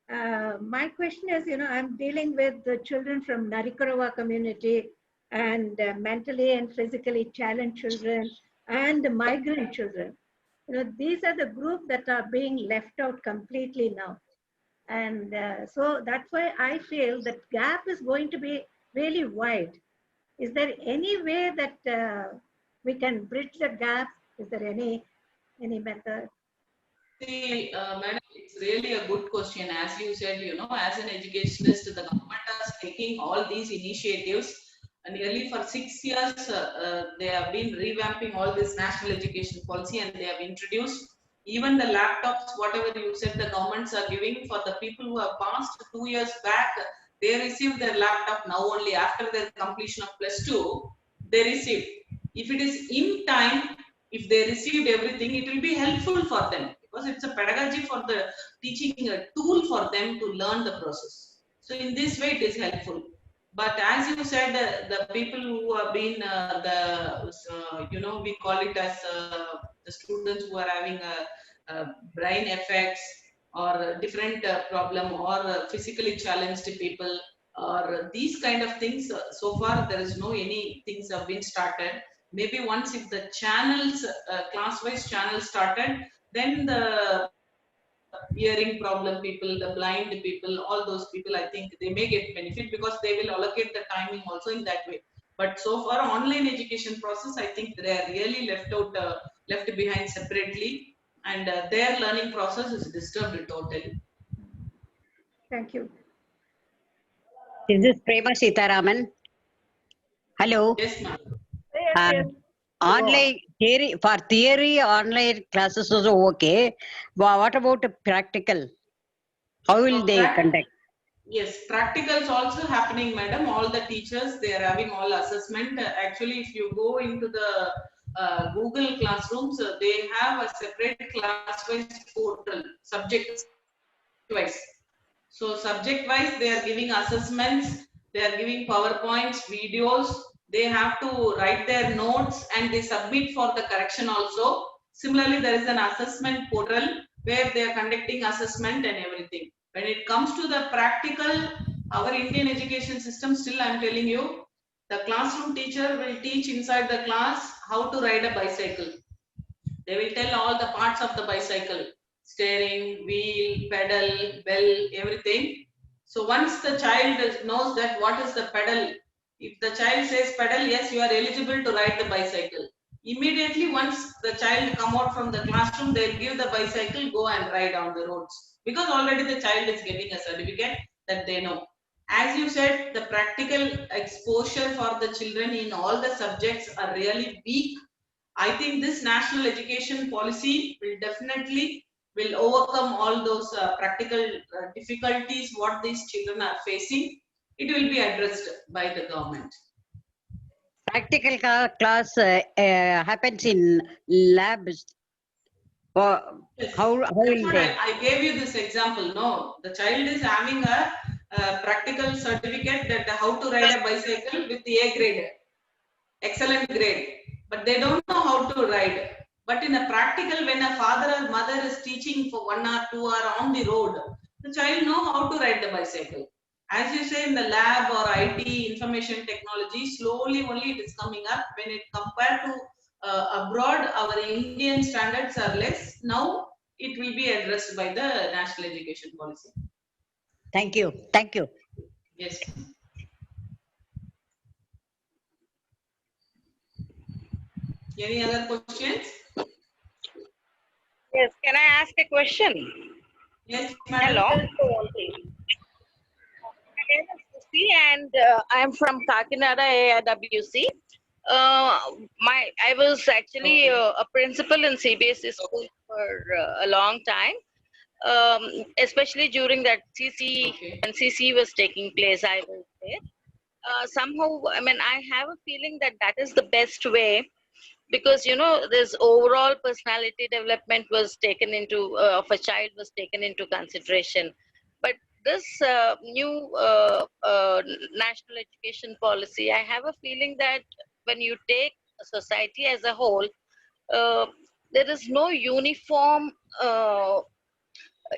My question is, I'm dealing with the children from Narikarawa community and mentally and physically challenged children and migrant children. These are the group that are being left out completely now. And so that's why I feel that gap is going to be really wide. Is there any way that we can bridge the gap? Is there any method? See, madam, it's really a good question. As you said, as an educationist, the government is taking all these initiatives. And nearly for 6 years, they have been revamping all this national education policy, and they have introduced even the laptops, whatever you said the governments are giving for the people who have passed 2 years back. They received their laptop now only after their completion of +2. They received. If it is in time, if they received everything, it will be helpful for them, because it's a pedagogy for the teaching, a tool for them to learn the process. So in this way, it is helpful. But as you said, the people who have been we call it as the students who are having brain effects or different problem, or physically challenged people, or these kind of things. So far, there is no any things have been started. Maybe once if the channels, class-wise channels started, then the hearing problem people, the blind people, all those people, I think they may get benefit, because they will allocate the timing also in that way. But so far, online education process, I think they are really left out, left behind separately, and their learning process is disturbed totally. Thank you. Is this Prema Sitaraman? Hello. Yes, ma'am. Yes. Online theory, for theory, online classes also okay. What about practical? How will they conduct? Yes, practicals also happening, madam. All the teachers, they are having all assessment. Actually, if you go into the Google Classrooms, they have a separate class-wise portal, subject-wise. So subject-wise, they are giving assessments, they are giving PowerPoints, videos. They have to write their notes and they submit for the correction also. Similarly, there is an assessment portal where they are conducting assessment and everything. When it comes to the practical, our Indian education system, still I'm telling you, the classroom teacher will teach inside the class how to ride a bicycle. They will tell all the parts of the bicycle: steering, wheel, pedal, bell, everything. So once the child knows that what is the pedal, if the child says pedal, yes, you are eligible to ride the bicycle. Immediately, once the child come out from the classroom, they'll give the bicycle, go and ride on the roads, because already the child is getting a certificate that they know. As you said, the practical exposure for the children in all the subjects are really weak. I think this national education policy will definitely will overcome all those practical difficulties what these children are facing. It will be addressed by the government. Practical class happens in labs. Yes. How will they? I gave you this example. No, the child is having a practical certificate that how to ride a bicycle with the A grade, excellent grade, but they don't know how to ride. But in a practical, when a father or mother is teaching for 1 or 2 hours on the road, the child know how to ride the bicycle. As you say, in the lab or IT, information technology, slowly only it is coming up. When it compared to abroad, our Indian standards are less. Now it will be addressed by the national education policy. Thank you. Thank you. Yes. Any other questions? Yes, can I ask a question? Yes, madam. Hello. My name is and I am from Kakinada AIWC. I was actually a principal in CBSE school for a long time, especially during that when CC was taking place. I was there. Somehow, I mean, I have a feeling that that is the best way, because this overall personality development was taken into of a child was taken into consideration. But this new national education policy, I have a feeling that when you take a society as a whole, uh, there is no uniform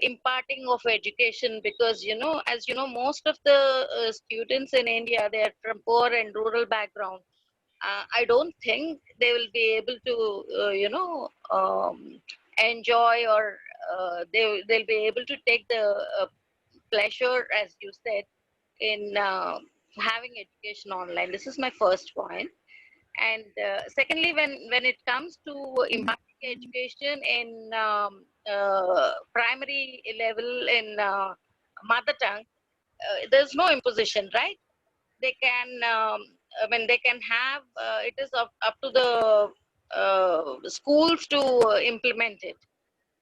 imparting of education, because as you know, most of the students in India, they are from poor and rural background. I don't think they will be able to enjoy, or they'll be able to take the pleasure, as you said, in having education online. This is my first point. And secondly, when it comes to imparting education in primary level in mother tongue, there's no imposition, right? They can they can have it is up to the schools to implement it.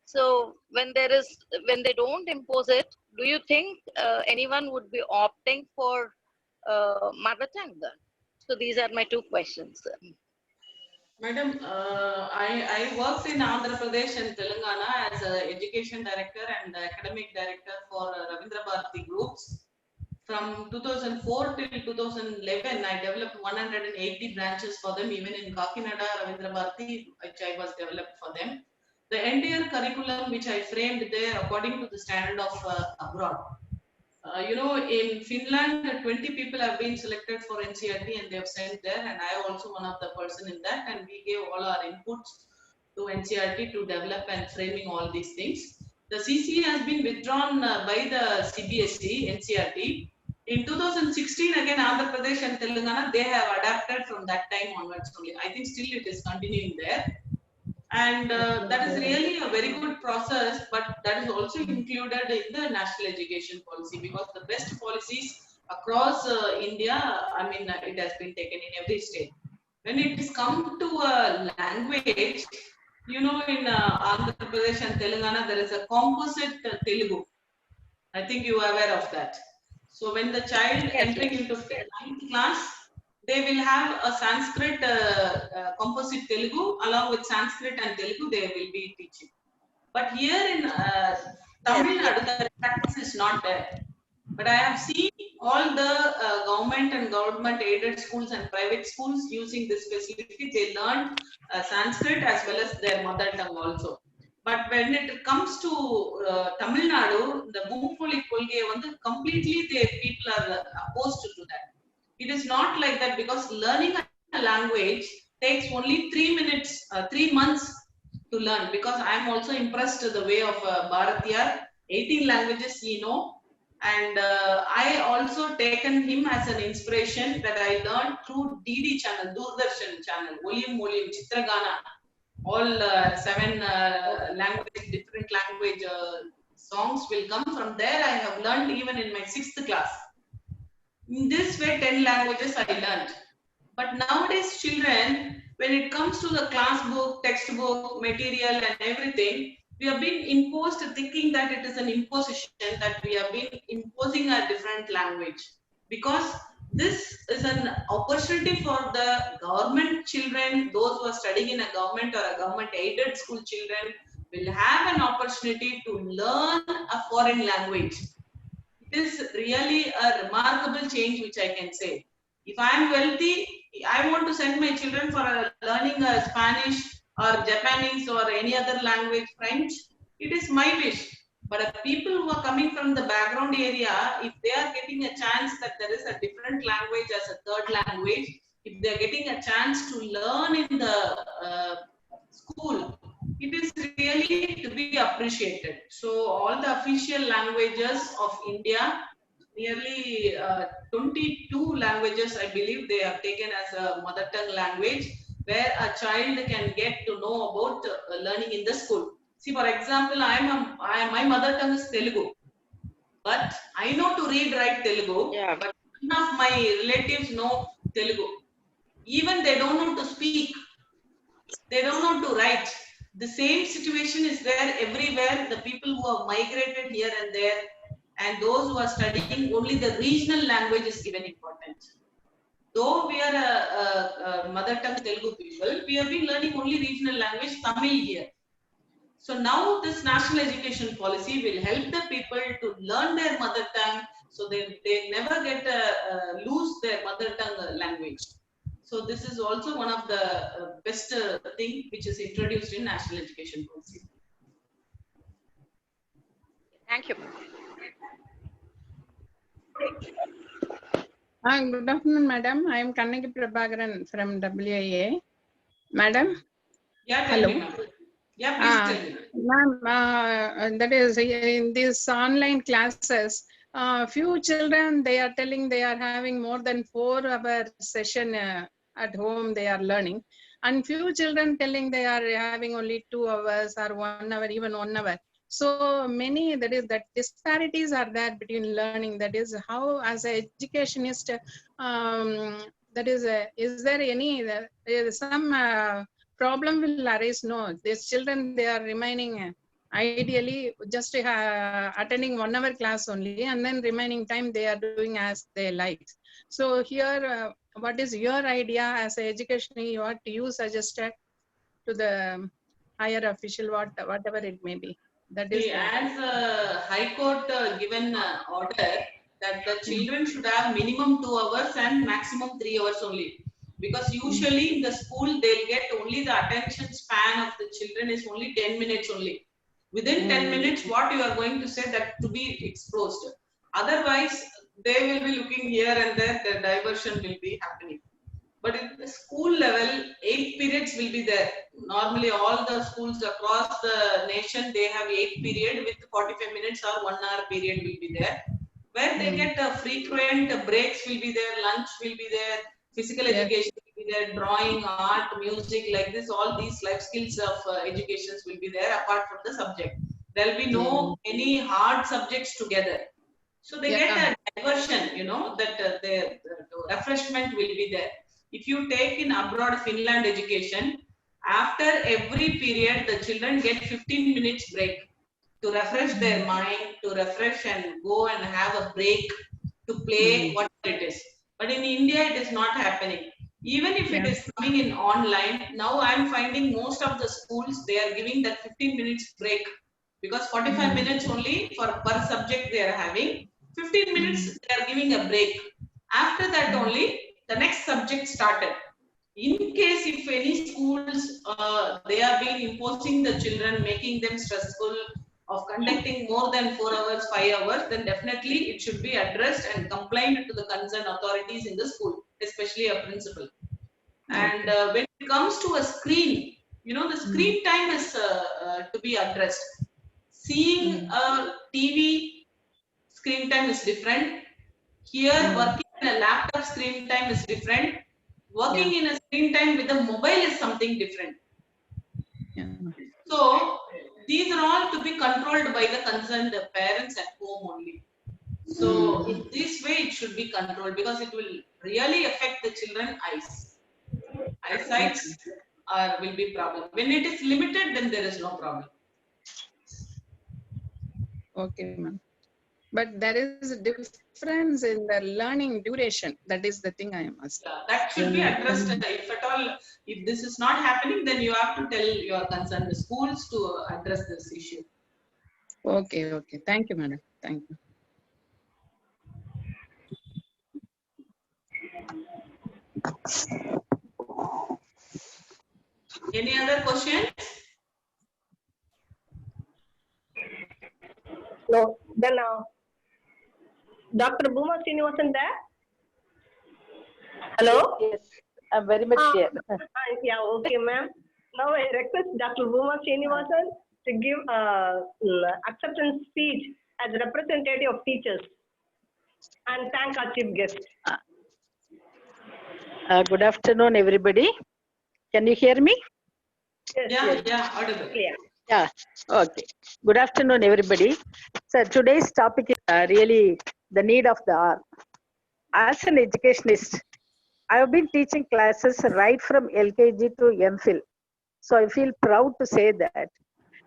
So when they don't impose it, do you think anyone would be opting for mother tongue then? So these are my two questions. Madam, I worked in Andhra Pradesh and Telangana as an education director and academic director for Ravindra Bharati groups. From 2004 till 2011, I developed 180 branches for them, even in Kakinada, Ravindra Bharati, which I was developed for them. The entire curriculum which I framed there according to the standard of abroad. In Finland, 20 people have been selected for NCERT and they have sent there, and I am also one of the person in that, and we gave all our inputs to NCERT to develop and framing all these things. The CC has been withdrawn by the CBSE, NCERT. In 2016, again, Andhra Pradesh and Telangana, they have adapted from that time onwards only. I think still it is continuing there. And that is really a very good process, but that is also included in the national education policy, because the best policies across India, I mean, it has been taken in every state. When it is come to a language, in Andhra Pradesh and Telangana, there is a composite Telugu. I think you are aware of that. So when the child entering into 9th class, they will have a Sanskrit composite Telugu, along with Sanskrit and Telugu they will be teaching. But here in Tamil Nadu, the practice is not there. But I have seen all the government and government aided schools and private schools using this facility. They learn Sanskrit as well as their mother tongue also. But when it comes to Tamil Nadu, the Mumpholi Kolge, completely people are opposed to that. It is not like that, because learning a language takes only 3 minutes, 3 months to learn. Because I am also impressed with the way of Bharatiyar, 18 languages he know. And I also taken him as an inspiration that I learned through DD channel, Doordarshan channel, Volume, Chitragana, all 7 different language songs will come from there. I have learned even in my 6th class. In this way, 10 languages I learned. But nowadays, children, when it comes to the class book, textbook, material and everything, we have been imposed thinking that it is an imposition, that we have been imposing a different language. Because this is an opportunity for the government children, those who are studying in a government or a government aided school children will have an opportunity to learn a foreign language. It is really a remarkable change, which I can say. If I am wealthy, I want to send my children for learning Spanish or Japanese or any other language, French. It is my wish. But people who are coming from the background area, if they are getting a chance that there is a different language as a third language, if they are getting a chance to learn in the school, it is really to be appreciated. So all the official languages of India, nearly 22 languages, I believe they have taken as a mother tongue language, where a child can get to know about learning in the school. See, for example, my mother tongue is Telugu, but I know to read, write Telugu, but none of my relatives know Telugu. Even they don't know to speak. They don't know to write. The same situation is there everywhere. The people who have migrated here and there, and those who are studying, only the regional language is given importance. Though we are a mother tongue Telugu people, we have been learning only regional language Tamil here. So now this national education policy will help the people to learn their mother tongue, so they never get lose their mother tongue language. So this is also one of the best thing which is introduced in national education policy. Thank you. Good afternoon, madam. I am Kannagi Prabhakaran from WIA. Madam? Yeah, tell Hello. me, ma'am. Yeah, please tell me. Ma'am, that is in these online classes, few children, they are telling they are having more than 4-hour session at home they are learning. And few children telling they are having only 2 hours or 1 hour, even 1 hour. So many, that disparities are there between learning. That is how, as an educationist, is there any, some problem will arise? No, these children, they are remaining ideally just attending 1 hour class only, and then remaining time they are doing as they like. So here, what is your idea as an education? What you suggested to the higher official, whatever it may be? That is See, as High Court given order that the children should have minimum 2 hours and maximum 3 hours only. Because usually in the school they'll get only the attention span of the children is only 10 minutes only. Within 10 minutes, what you are going to say that to be exposed. Otherwise, they will be looking here and there, the diversion will be happening. But in the school level, 8 periods will be there. Normally, all the schools across the nation, they have 8 period with 45 minutes or 1 hour period will be there. Where they get frequent breaks will be there, lunch will be there, physical education will be there, drawing, art, music, like this, all these life skills of educations will be there apart from the subject. There will be no any hard subjects together. So they get a diversion, you know, that the refreshment will be there. If you take in abroad Finland education, after every period, the children get 15 minutes break to refresh their mind, to refresh and go and have a break to play whatever it is. But in India, it is not happening. Even if it is coming in online, now I am finding most of the schools, they are giving that 15 minutes break because 45 minutes only for per subject they are having. 15 minutes they are giving a break. After that only, the next subject started. In case if any schools, they are being imposing the children, making them stressful of conducting more than 4 hours, 5 hours, then definitely it should be addressed and complained to the concerned authorities in the school, especially a principal. And when it comes to a screen, you know, the screen time is to be addressed. Seeing a TV screen time is different. Here, working in a laptop screen time is different. Working in a screen time with a mobile is something different. So these are all to be controlled by the concerned parents at home only. So in this way it should be controlled because it will really affect the children's eyes. Eyesight will be problem. When it is limited, then there is no problem. Okay, ma'am. But there is a difference in the learning duration. That is the thing I am asking. Yeah, that should be addressed. If at all, if this is not happening, then you have to tell your concerned schools to address this issue. Okay, okay. Thank you, madam. Thank you. Any other questions? No. Then Dr. Bhuma Srinivasan there? Hello? Yes, I'm very much here. Yeah, okay, ma'am. Now I request Dr. Bhuma Srinivasan to give acceptance speech as representative of teachers and thank our chief guest. Good afternoon, everybody. Can you hear me? Yes, Yeah, yes. yeah, audible. Clear. Yeah, okay. Good afternoon, everybody. So today's topic is really the need of the hour. as an educationist, I have been teaching classes right from LKG to MPhil. So I feel proud to say that.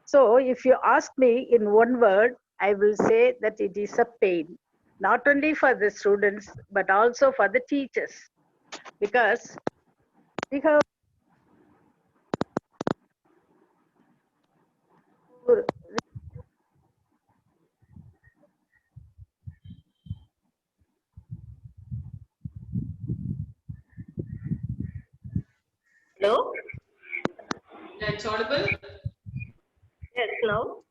So if you ask me in one word, I will say that it is a pain, not only for the students, but also for the teachers. Because we have Hello? That's audible. Yes, now?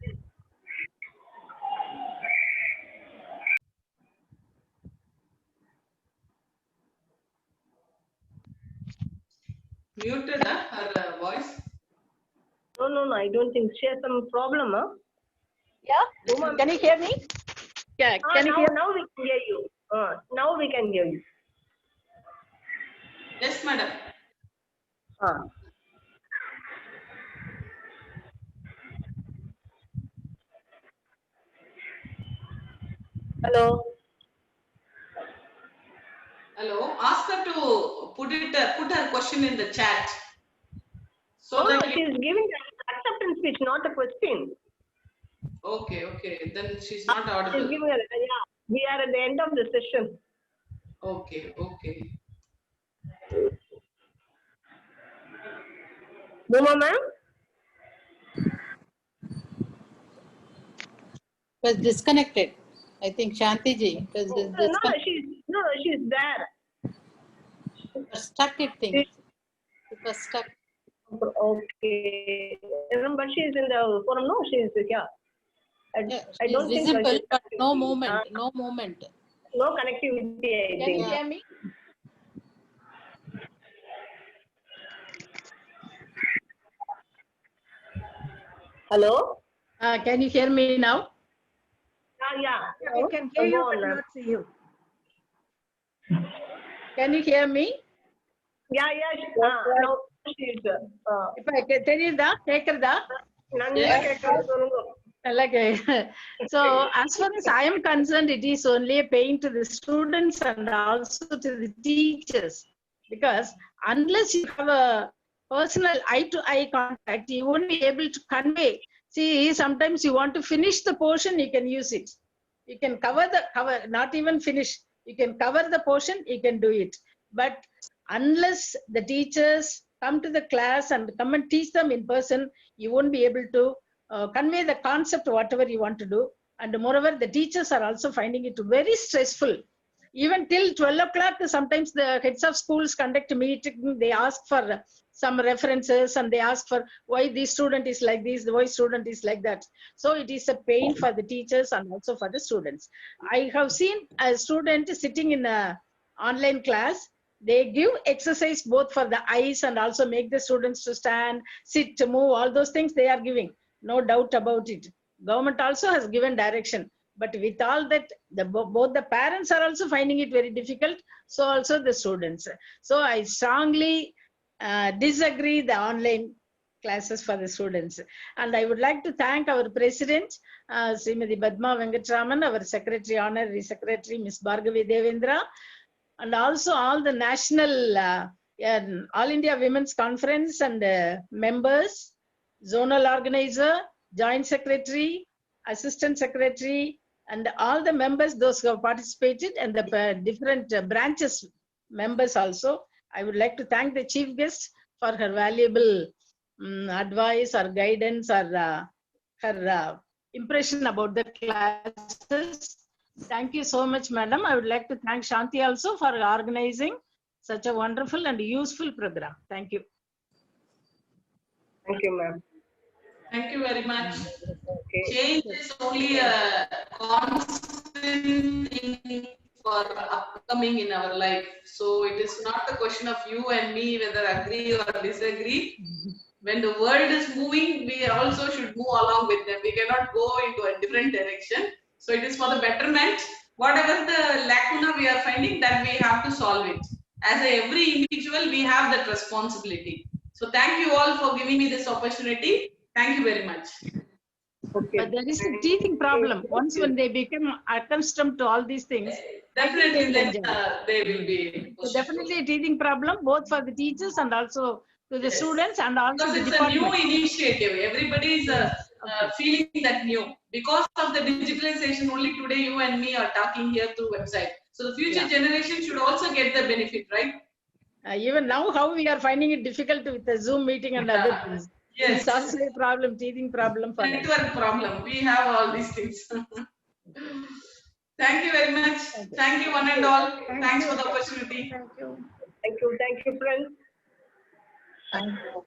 Muted her voice. No, I don't think she has some problem, huh? Yeah, Uma, can you hear me? Yeah, can you now, hear? now we can hear you. Now we can hear you. Yes, madam. Hello? Hello. Ask her to put her question in the chat. So No, that she's giving an acceptance speech, not a question. Okay. Then she's not She's audible. giving a, we are at the end of the session. Okay. Uma, ma'am? Was disconnected. I think Shanti ji was disconnected. No, she's there. Stuck, it thing. It was stuck. Okay. But she's in the forum. No, she's here. I don't think visible, she's but no movement. No movement. no connectivity. I Can think. you hear me? Hello? Can you hear me now? Yeah. We can hear you, Go but on, not see you. Can you hear me? Yeah. Now she's. If I can tell you that, so as far as I am concerned, it is only a pain to the students and also to the teachers, because unless you have a personal eye-to-eye contact, you won't be able to convey. See, sometimes you want to finish the portion, you can use it. You can cover, not even finish. You can cover the portion, you can do it. But unless the teachers come to the class and come and teach them in person, you won't be able to convey the concept, whatever you want to do. And moreover, the teachers are also finding it very stressful. Even till 12 o'clock, sometimes the heads of schools conduct a meeting, they ask for some references and they ask for why this student is like this, why student is like that. So it is a pain for the teachers and also for the students. I have seen a student sitting in a online class. They give exercise both for the eyes and also make the students to stand, sit, move, all those things they are giving. No doubt about it. Government also has given direction. But with all that, both the parents are also finding it very difficult. So also the students. So I strongly disagree the online classes for the students. And I would like to thank our president, Srimati Padma Venkatraman, our secretary, honorary secretary, Ms. Bhargavi Devendra, and also all the national, All India Women's Conference and members, zonal organizer, joint secretary, assistant secretary, and all the members, those who have participated, and the different branches members also. I would like to thank the chief guest for her valuable advice or guidance or her impression about the classes. Thank you so much, madam. I would like to thank Shanti also for organizing such a wonderful and useful program. Thank you. Thank you, ma'am. Thank you very much. Okay. Change is only a constant thing for upcoming in our life. So it is not a question of you and me whether agree or disagree. When the world is moving, we also should move along with them. We cannot go into a different direction. So it is for the betterment. Whatever the lacuna we are finding, that we have to solve it. As every individual, we have that responsibility. So thank you all for giving me this opportunity. Thank you very much. Okay. But there is a teething problem. Once when they become accustomed to all these things, Definitely, will then enjoy. they will be. So definitely a teething problem, both for the teachers and also to the Yes. students and also Because the it's a new department. initiative. Everybody is feeling that new. Because of the digitalization, only today you and me are talking here through website. So the future Yeah. generation should also get the benefit, right? Even now, how we are finding it difficult with the Zoom meeting and other things. Yes. It's also a problem, teething problem for us. Network problem. We have all these things. Thank you very much. Thank you one and all. Thanks for the opportunity. Thank you. Thank you, friends. Thank you.